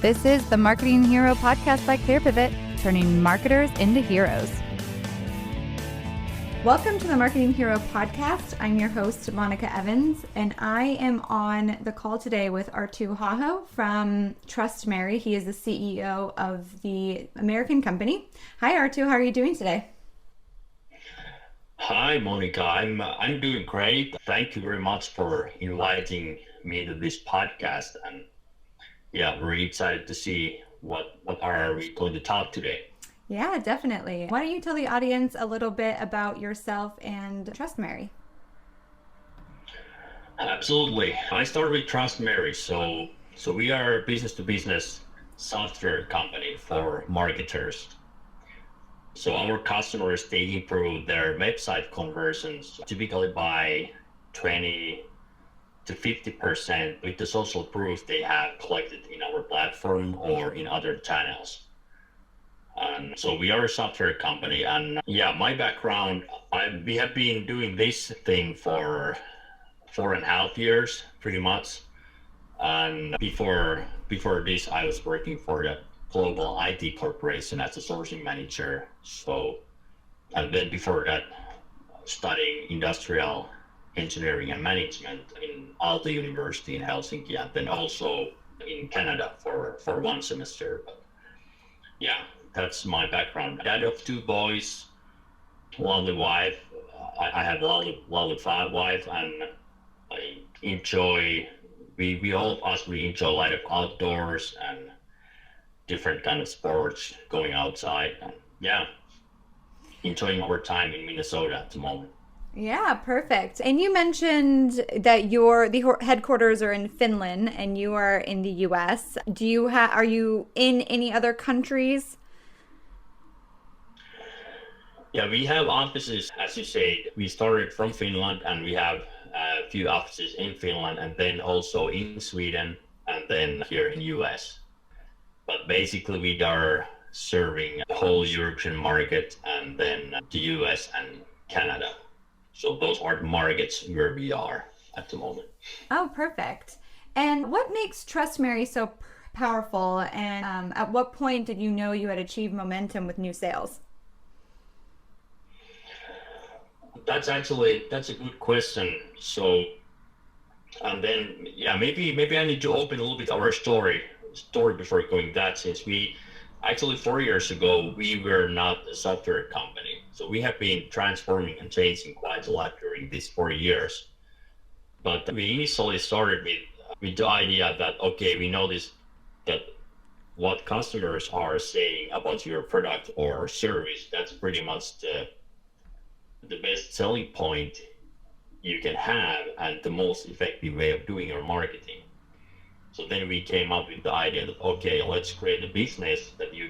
This is the Marketing Hero podcast by ClearPivot, turning marketers into heroes. Welcome to the Marketing Hero podcast. I'm your host, Monica Evans, and I am on the call today with Arttu Haho from Trustmary. He is the CEO of the American company. Hi, Arttu. How are you doing today? Hi, Monica. I'm doing great. Thank you very much for inviting me to this podcast. And yeah, very excited to see what are we going to talk today. Yeah, definitely. Why don't you tell the audience a little bit about yourself and Trustmary? Absolutely. I started with Trustmary. So we are a business-to-business software company for marketers. So our customers, they improve their website conversions typically by 20 to 50% with the social proof they have collected in our platform or in other channels. And so we are a software company, and yeah, my background, we have been doing this thing for 4.5 years, pretty much. And before this, I was working for the global IT corporation as a sourcing manager. So, and then before that, studying industrial engineering and management in Aalto University in Helsinki, and then also in Canada for one semester. But yeah, that's my background. Dad of 2 boys, lovely wife. I have a lovely wife, and I enjoy. We all of us we enjoy a lot of outdoors and different kind of sports, going outside, and yeah, enjoying our time in Minnesota at the moment. Yeah, perfect. And you mentioned that the headquarters are in Finland and you are in the US. Are you in any other countries? Yeah, we have offices, as you said. We started from Finland, and we have a few offices in Finland, and then also in Sweden, and then here in US. But basically, we are serving the whole European market, and then the US and Canada. So those are the markets where we are at the moment. Oh, perfect. And what makes Trustmary so powerful? And at what point did you know you had achieved momentum with new sales? That's a good question. So, and then yeah, maybe I need to open a little bit our story before going that, since we actually 4 years ago we were not a software company. So we have been transforming and changing quite a lot during these 4 years. But we initially started with the idea that okay, we noticed that what customers are saying about your product or service, that's pretty much the best selling point you can have and the most effective way of doing your marketing. So then we came up with the idea that okay, let's create a business that you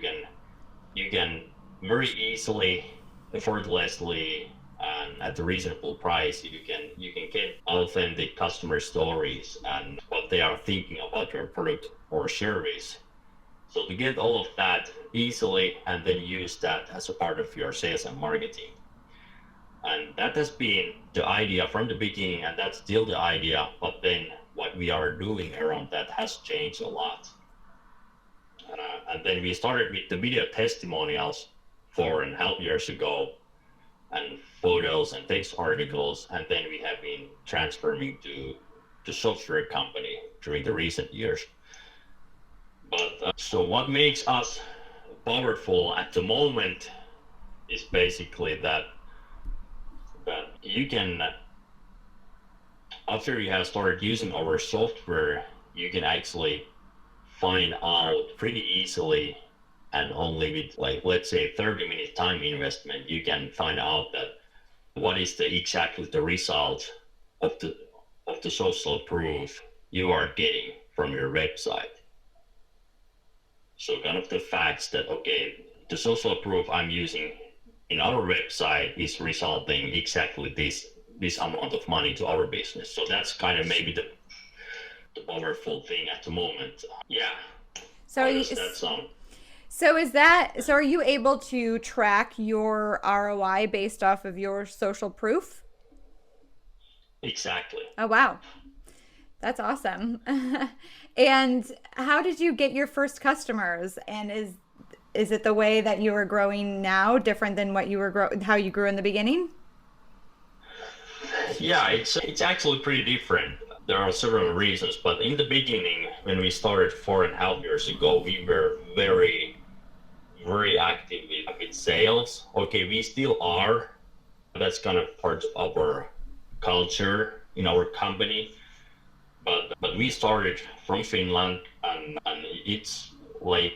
can very easily, effortlessly, and at a reasonable price, you can get authentic customer stories and what they are thinking about your product or service. So to get all of that easily and then use that as a part of your sales and marketing. And that has been the idea from the beginning, and that's still the idea, but then what we are doing around that has changed a lot. And then we started with the video testimonials 4.5 years ago, and photos and text articles, and then we have been transforming to the software company during the recent years. But so what makes us powerful at the moment is basically that you can, after you have started using our software, you can actually find out pretty easily, and only with like, let's say 30-minute time investment, you can find out that what is exactly the result of the social proof you are getting from your website. So kind of the facts that okay, the social proof I'm using in our website is resulting exactly this amount of money to our business. So that's kind of maybe the powerful thing at the moment. Yeah. So are you able to track your ROI based off of your social proof? Exactly. Oh, wow. That's awesome. And how did you get your first customers? And is it the way that you are growing now different than what you were how you grew in the beginning? Yeah, it's actually pretty different. There are several reasons, but in the beginning, when we started 4.5 years ago, we were very active with sales. Okay, we still are. That's kind of part of our culture in our company. But we started from Finland, and it's like,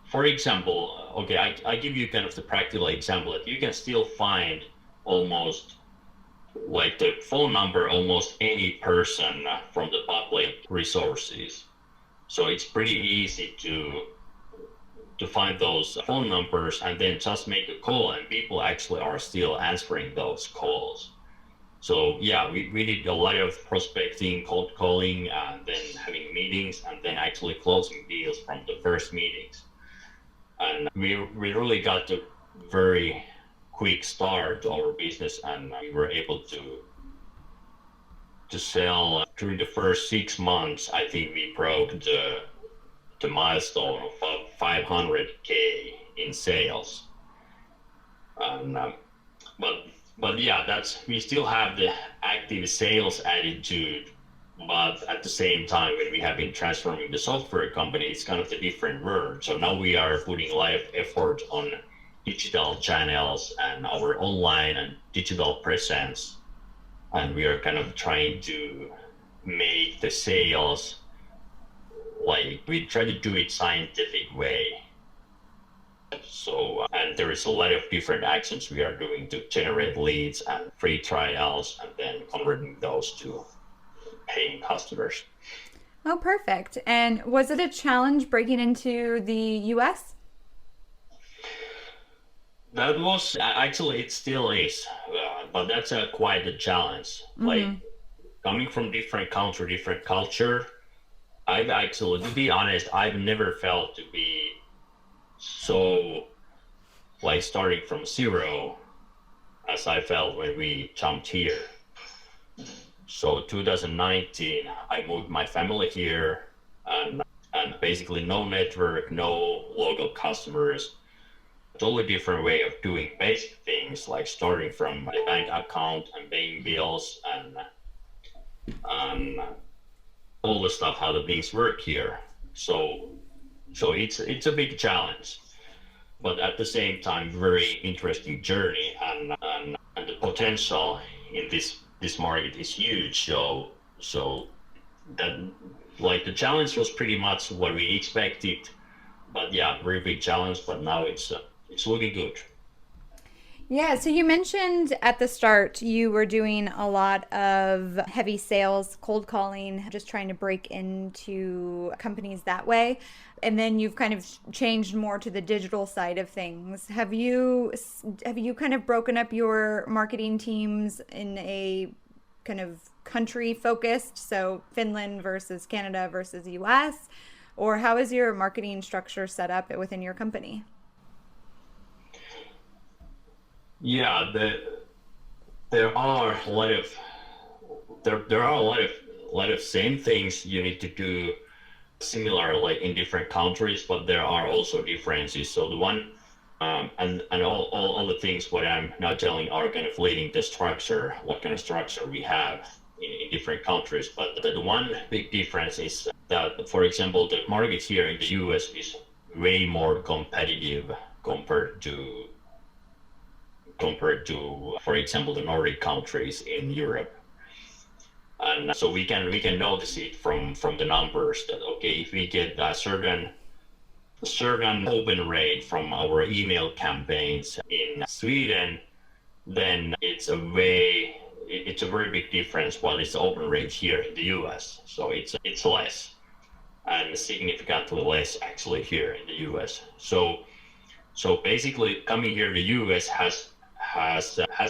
for example, okay, I give you kind of the practical example that you can still find almost like the phone number almost any person from the public resources. So it's pretty easy to find those phone numbers and then just make a call, and people actually are still answering those calls. So yeah, we did a lot of prospecting, cold calling, and then having meetings, and then actually closing deals from the first meetings. And we really got a very quick start to our business, and we were able to sell during the first 6 months. I think we broke the milestone of 500K in sales. And but yeah, that's we still have the active sales attitude, but at the same time, when we have been transforming the software company, it's kind of a different world. So now we are putting a lot of effort on digital channels and our online and digital presence, and we are kind of trying to make the sales like we try to do it scientific way. So and there is a lot of different actions we are doing to generate leads and free trials, and then converting those to paying customers. Oh, perfect. And was it a challenge breaking into the US? That was actually, it still is, but that's quite a challenge. Like coming from different country, different culture. I've actually, to be honest, I've never felt to be so like starting from zero as I felt when we jumped here. So 2019, I moved my family here, and basically no network, no local customers. Totally different way of doing basic things like starting from a bank account and paying bills and all the stuff how the things work here. So it's a big challenge, but at the same time very interesting journey, and the potential in this market is huge. So that like the challenge was pretty much what we expected, but yeah, very big challenge. But now it's looking good. Yeah, so you mentioned at the start you were doing a lot of heavy sales, cold calling, just trying to break into companies that way. And then you've kind of changed more to the digital side of things. Have you kind of broken up your marketing teams in a kind of country focused, so Finland versus Canada versus US, or how is your marketing structure set up within your company? Yeah, there are a lot of there are a lot of same things you need to do similar like in different countries, but there are also differences. So the one and all the things what I'm now telling are kind of leading the structure, what kind of structure we have in different countries. But the one big difference is that, for example, the market here in the US is way more competitive compared to for example, the Nordic countries in Europe. And so we can notice it from the numbers that okay, if we get a certain open rate from our email campaigns in Sweden, then it's a very big difference what is the open rate here in the US. So it's less, and significantly less actually here in the US. So basically coming here to the US has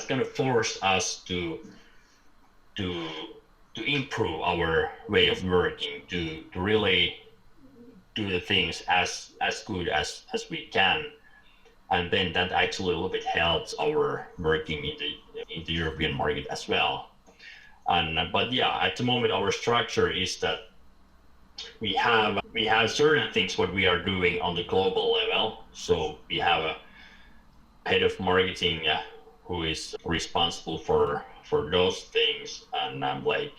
kind of forced us to to improve our way of working, to really do the things as good as we can, and then that actually a little bit helps our working in the European market as well. And but yeah, at the moment our structure is that we have certain things what we are doing on the global level. So we have a head of marketing who is responsible for those things, and like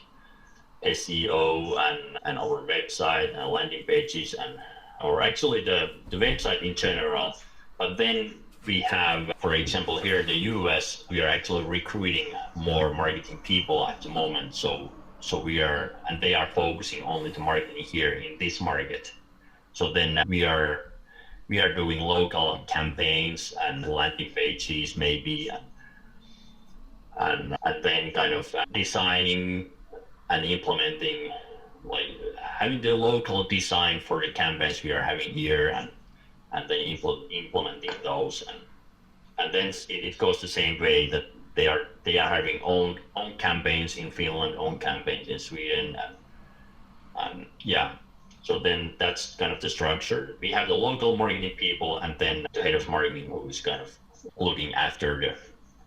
SEO and our website and landing pages and or actually the website in general. But then we have, for example, here in the US, we are actually recruiting more marketing people at the moment. So we are, and they are focusing only to marketing here in this market. So then we are doing local campaigns and landing pages maybe, and then kind of designing and implementing, like having the local design for the campaigns we are having here, and then implementing those, and then it goes the same way that they are having own campaigns in Finland, own campaigns in Sweden, and yeah. So then that's kind of the structure. We have the local marketing people, and then the head of marketing who is kind of looking after the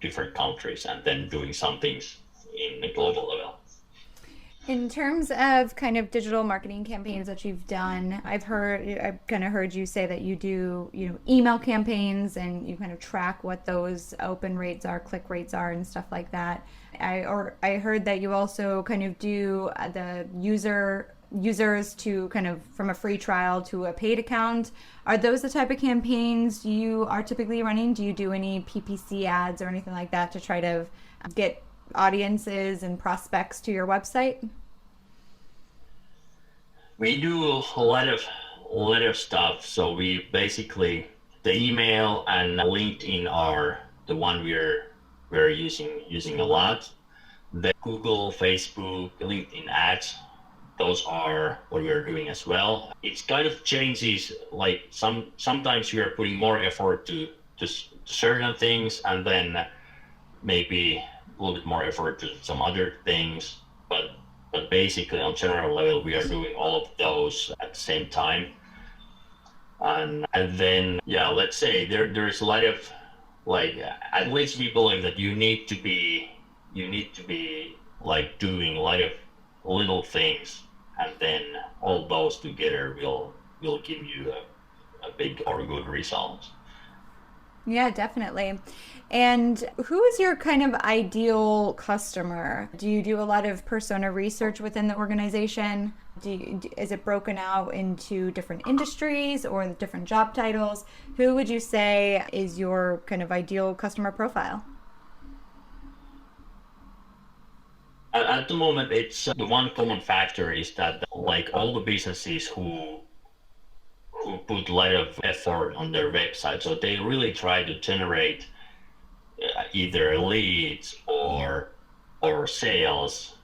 different countries and then doing some things in the global level. In terms of kind of digital marketing campaigns that you've done, I've kind of heard you say that you do, email campaigns and you kind of track what those open rates are, click rates are, and stuff like that. I heard that you also kind of do the users to kind of from a free trial to a paid account. Are those the type of campaigns you are typically running? Do you do any PPC ads or anything like that to try to get audiences and prospects to your website? We do a lot of stuff. So we basically, the email and LinkedIn are the one we're using a lot. The Google, Facebook, LinkedIn ads, those are what we're doing as well. It kind of changes, like sometimes we are putting more effort to certain things, and then maybe a little bit more effort to some other things, but basically on general level we are doing all of those at the same time. And then yeah, let's say there's a lot of, like, at least we believe that you need to be like doing a lot of little things, and then all those together will give you a big or good result. Yeah, definitely. And who is your kind of ideal customer? Do you do a lot of persona research within the organization? Is it broken out into different industries or different job titles? Who would you say is your kind of ideal customer profile? At the moment, it's the one common factor is that like all the businesses who put a lot of effort on their website, so they really try to generate either leads or sales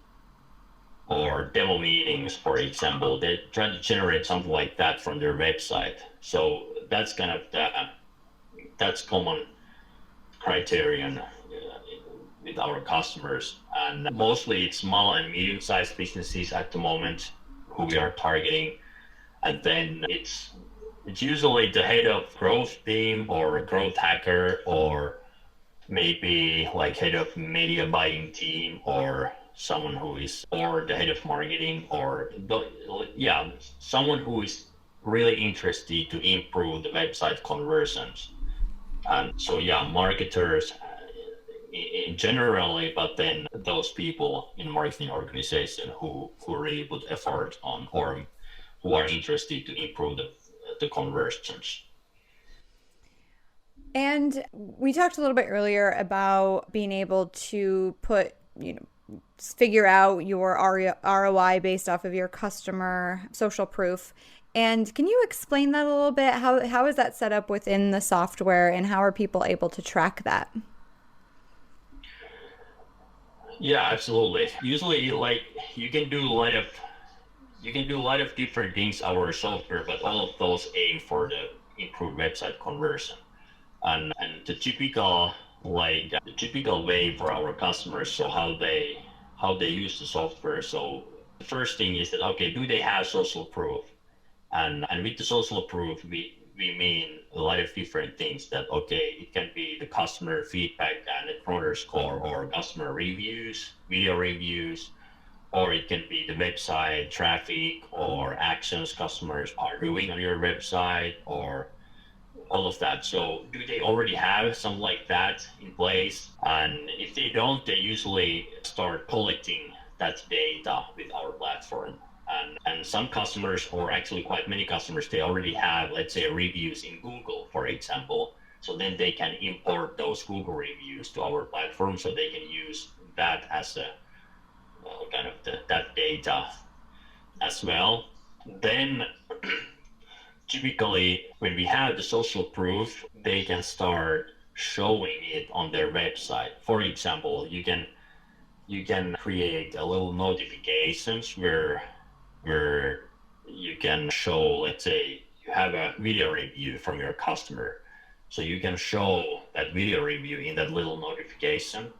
or demo meetings, for example. They try to generate something like that from their website. So that's kind of that's common criterion with our customers, and mostly it's small and medium-sized businesses at the moment who we are targeting. And then it's usually the head of growth team or a growth hacker, or maybe like head of media buying team, or someone who is, or the head of marketing, or someone who is really interested to improve the website conversions. And so yeah, marketers in generally, but then those people in marketing organization who really put effort on, or who are interested to improve the conversions. And we talked a little bit earlier about being able to figure out your ROI based off of your customer social proof. And can you explain that a little bit? How is that set up within the software, and how are people able to track that? Yeah, absolutely. Usually, like, you can do a lot of different things our software, but all of those aim for the improved website conversion. And the typical way for our customers, so how they use the software. So the first thing is that, okay, do they have social proof? And with the social proof, we mean a lot of different things. That okay, it can be the customer feedback and Net Promoter Score, or customer reviews, video reviews, or it can be the website traffic or actions customers are doing on your website, or all of that. So do they already have something like that in place? And if they don't, they usually start collecting that data with our platform. And some customers, or actually quite many customers, they already have, let's say, reviews in Google, for example. So then they can import those Google reviews to our platform, so they can use that as a kind of that data as well. Then typically, when we have the social proof, they can start showing it on their website. For example, you can create a little notifications where you can show, let's say, you have a video review from your customer, so you can show that video review in that little notification.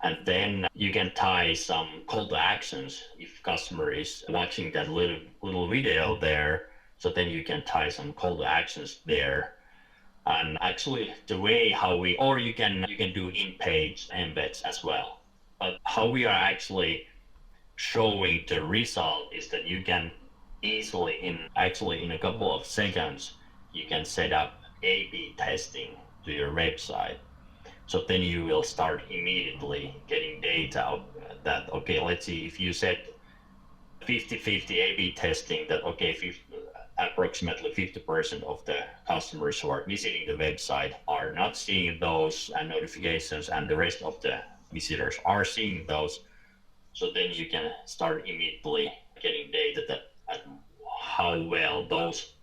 And then you can tie some call to actions if customer is watching that little video there. So then you can tie some call to actions there. And actually the way how we, or you can do in-page embeds as well. But how we are actually showing the result is that you can easily in a couple of seconds, you can set up A/B testing to your website. So then you will start immediately getting data that, okay, let's see, if you set 50-50 A/B testing, that okay, approximately 50% of the customers who are visiting the website are not seeing those notifications, and the rest of the visitors are seeing those. So then you can start immediately getting data that how well those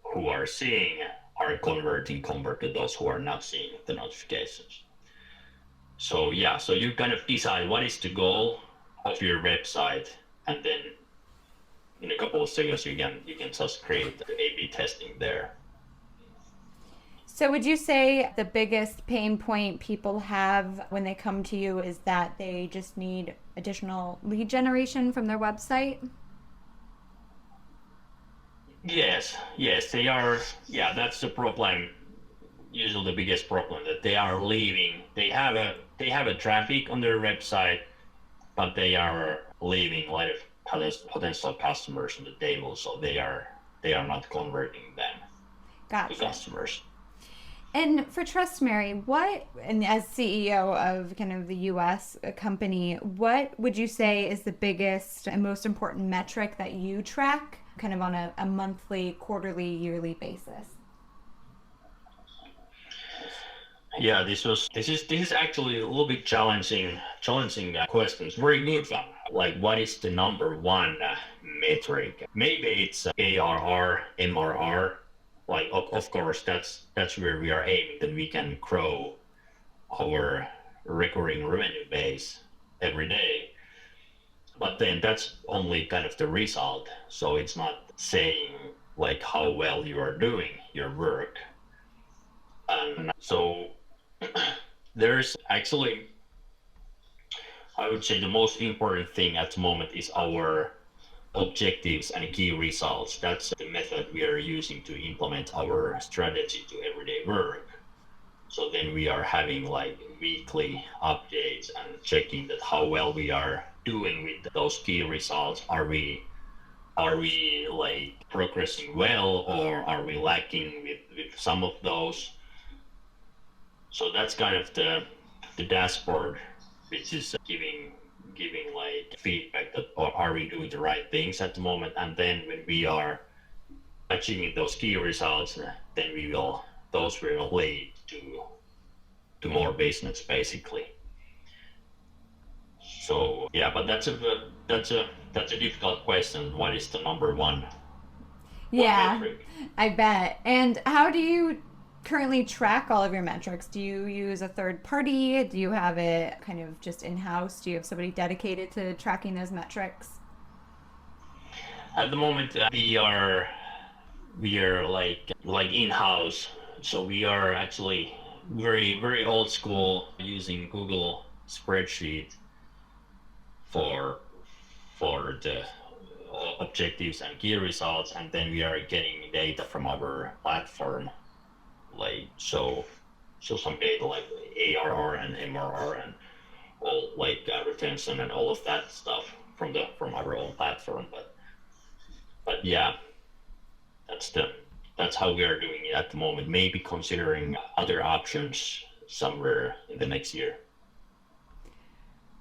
who are seeing are converting compared to those who are not seeing the notifications. So yeah, so you kind of decide what is the goal of your website, and then in a couple of seconds you can just create the A/B testing there. So would you say the biggest pain point people have when they come to you is that they just need additional lead generation from their website? Yes, they are. Yeah, that's the problem. Usually the biggest problem, that they are leaving. They have a traffic on their website, but they are leaving a lot of potential customers on the table, so they are not converting them Gotcha. to customers. And for Trustmary, and as CEO of kind of the US company, what would you say is the biggest and most important metric that you track kind of on a monthly, quarterly, yearly basis? Yeah, this is actually a little bit challenging questions. Very good. Like, what is the number one metric? Maybe it's ARR, MRR. Like, of course, that's where we are aiming, that we can grow our recurring revenue base every day. But then that's only kind of the result. So it's not saying like how well you are doing your work. And so there's actually, I would say the most important thing at the moment is our objectives and key results. That's the method we are using to implement our strategy to everyday work. So then we are having like weekly updates and checking that how well we are doing with those key results. Are we like progressing well, or are we lacking with some of those? So that's kind of the dashboard, which is giving like feedback that, or are we doing the right things at the moment? And then when we are achieving those key results, then those will lead to more business, basically. So yeah, but that's a difficult question. What is the number one? Yeah, metric? I bet. And how do you currently track all of your metrics? Do you use a third party? Do you have it kind of just in-house? Do you have somebody dedicated to tracking those metrics? At the moment, we are like in-house. So we are actually very old school, using Google spreadsheet for objectives and key results, and then we are getting data from our platform, like so some data like ARR and MRR and all like retention and all of that stuff from our own platform. But yeah, that's how we are doing it at the moment. Maybe considering other options somewhere in the next year.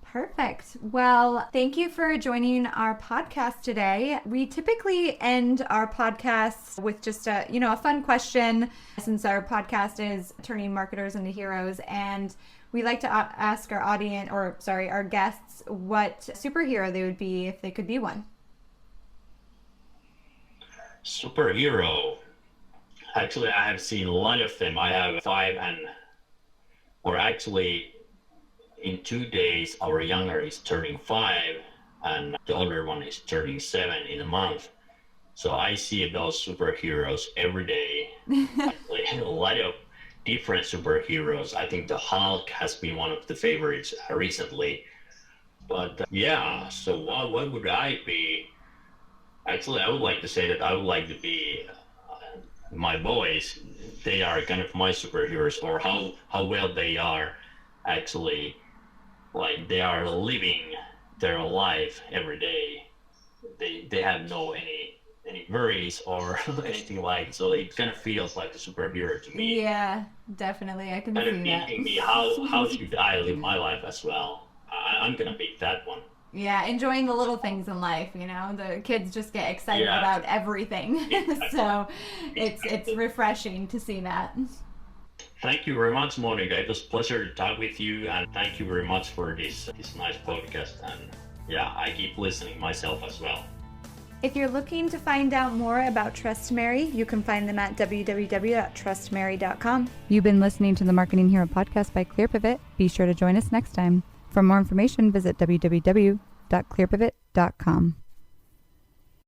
Perfect. Well, thank you for joining our podcast today. We typically end our podcasts with just a fun question, since our podcast is turning marketers into heroes, and we like to ask our guests what superhero they would be if they could be one. Superhero. Actually, I have seen a lot of them. I have 5 in 2 days, our younger is turning 5 and the older one is turning 7 in a month. So I see those superheroes every day. A lot of different superheroes. I think the Hulk has been one of the favorites recently. But so what would I be? Actually, I would like to say that I would like to be my boys. They are kind of my superheroes, or how well they are actually, like they are living their life every day. They have no any worries or anything like, so it kind of feels like a superhero to me. Yeah, definitely. I can kind see of that. teaching me how should I live my life as well. I'm gonna pick that one. Yeah, enjoying the little things in life, the kids just get excited about everything. Exactly. So it's refreshing to see that. Thank you very much, Monica. It was a pleasure to talk with you, and thank you very much for this nice podcast. And I keep listening myself as well. If you're looking to find out more about Trustmary, you can find them at www.trustmary.com. You've been listening to the Marketing Hero podcast by ClearPivot. Be sure to join us next time. For more information, visit www.clearpivot.com.